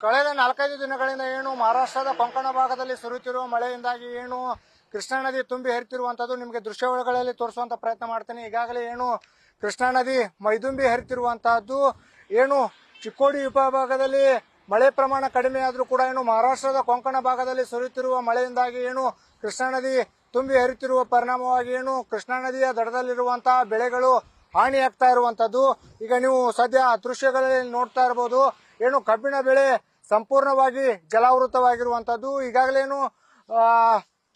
ಕಳೆದ 4-5 ದಿನಗಳಿಂದ ಏನು ಮಹಾರಾಷ್ಟ್ರದ ಕೊಂಕಣ ಭಾಗದಲ್ಲಿ ಸುರಿಯುತ್ತಿರುವ ಮಳೆಯಿಂದಾಗಿ ಏನು ಕೃಷ್ಣಾ ನದಿ ತುಂಬಿ ಹರಿತಿರುವಂತದ್ದು ನಿಮಗೆ ದೃಶ್ಯಾವಳಿಗಳಲ್ಲಿ ತೋರಿಸುವಂತ ಪ್ರಯತ್ನ ಮಾಡ್ತೀನಿ. ಈಗಾಗಲೇ ಏನು ಕೃಷ್ಣಾ ನದಿ ಮೈದುಂಬಿ ಹರಿತಿರುವಂತಹದ್ದು, ಏನು ಚಿಕ್ಕೋಡಿ ಉಪಭಾಗದಲ್ಲಿ ಮಳೆ ಪ್ರಮಾಣ ಕಡಿಮೆ ಆದ್ರೂ ಕೂಡ ಏನು ಮಹಾರಾಷ್ಟ್ರದ ಕೊಂಕಣ ಭಾಗದಲ್ಲಿ ಸುರಿಯುತ್ತಿರುವ ಮಳೆಯಿಂದಾಗಿ ಏನು ಕೃಷ್ಣಾ ನದಿ ತುಂಬಿ ಹರಿತಿರುವ ಪರಿಣಾಮವಾಗಿ ಏನು ಕೃಷ್ಣಾ ನದಿಯ ದಡದಲ್ಲಿರುವಂತಹ ಬೆಳೆಗಳು ಹಾನಿಯಾಗ್ತಾ ಇರುವಂತದ್ದು. ಈಗ ನೀವು ಸದ್ಯ ದೃಶ್ಯಗಳಲ್ಲಿ ನೋಡ್ತಾ ಇರಬಹುದು, ಏನು ಕಬ್ಬಿನ ಬೆಳೆ ಸಂಪೂರ್ಣವಾಗಿ ಜಲಾವೃತವಾಗಿರುವಂತದ್ದು. ಈಗಾಗಲೇನು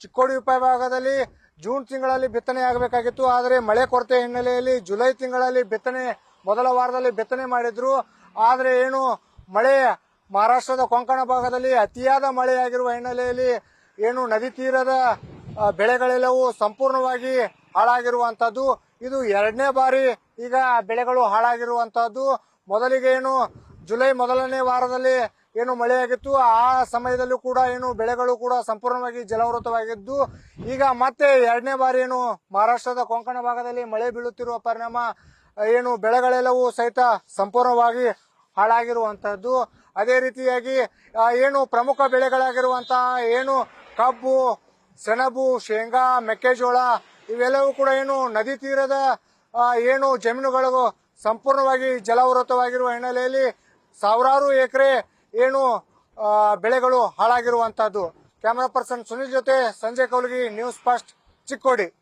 ಚಿಕ್ಕೋಡಿ ಉಪವಿಭಾಗದಲ್ಲಿ ಜೂನ್ ತಿಂಗಳಲ್ಲಿ ಬಿತ್ತನೆ ಆಗಬೇಕಾಗಿತ್ತು, ಆದರೆ ಮಳೆ ಕೊರತೆ ಹಿನ್ನೆಲೆಯಲ್ಲಿ ಜುಲೈ ತಿಂಗಳಲ್ಲಿ ಬಿತ್ತನೆ ಮೊದಲ ವಾರದಲ್ಲಿ ಬಿತ್ತನೆ ಮಾಡಿದ್ರು. ಆದರೆ ಏನು ಮಳೆ ಮಹಾರಾಷ್ಟ್ರದ ಕೊಂಕಣ ಭಾಗದಲ್ಲಿ ಅತಿಯಾದ ಮಳೆಯಾಗಿರುವ ಹಿನ್ನೆಲೆಯಲ್ಲಿ ಏನು ನದಿ ತೀರದ ಬೆಳೆಗಳೆಲ್ಲವೂ ಸಂಪೂರ್ಣವಾಗಿ ಹಾಳಾಗಿರುವಂತದ್ದು. ಇದು 2ನೇ ಬಾರಿ ಈಗ ಬೆಳೆಗಳು ಹಾಳಾಗಿರುವಂತಹದ್ದು. ಮೊದಲಿಗೆ ಏನು ಜುಲೈ ಮೊದಲನೇ ವಾರದಲ್ಲಿ ಏನು ಮಳೆಯಾಗಿತ್ತು, ಆ ಸಮಯದಲ್ಲೂ ಕೂಡ ಏನು ಬೆಳೆಗಳು ಕೂಡ ಸಂಪೂರ್ಣವಾಗಿ ಜಲಾವೃತವಾಗಿದ್ದು, ಈಗ ಮತ್ತೆ 2ನೇ ಬಾರಿ ಏನು ಮಹಾರಾಷ್ಟ್ರದ ಕೊಂಕಣ ಭಾಗದಲ್ಲಿ ಮಳೆ ಬೀಳುತ್ತಿರುವ ಪರಿಣಾಮ ಏನು ಬೆಳೆಗಳೆಲ್ಲವೂ ಸಹಿತ ಸಂಪೂರ್ಣವಾಗಿ ಹಾಳಾಗಿರುವಂತಹದ್ದು. ಅದೇ ರೀತಿಯಾಗಿ ಏನು ಪ್ರಮುಖ ಬೆಳೆಗಳಾಗಿರುವಂತಹ ಏನು ಕಬ್ಬು, ಸೆಣಬು, ಶೇಂಗಾ, ಮೆಕ್ಕೆಜೋಳ ಇವೆಲ್ಲವೂ ಕೂಡ ಏನು ನದಿ ತೀರದ ಏನು ಜಮೀನುಗಳು ಸಂಪೂರ್ಣವಾಗಿ ಜಲಾವೃತವಾಗಿರುವ ಹಿನ್ನೆಲೆಯಲ್ಲಿ ಸಾವಿರಾರು ಎಕರೆ ಏನು ಬೆಳೆಗಳು ಹಾಳಾಗಿರುವಂತಹದ್ದು. ಕ್ಯಾಮರಾ ಪರ್ಸನ್ ಸುನಿಲ್ ಜೊತೆ ಸಂಜಯ್ ಕೌಲಗಿ, ನ್ಯೂಸ್ ಫಸ್ಟ್, ಚಿಕ್ಕೋಡಿ.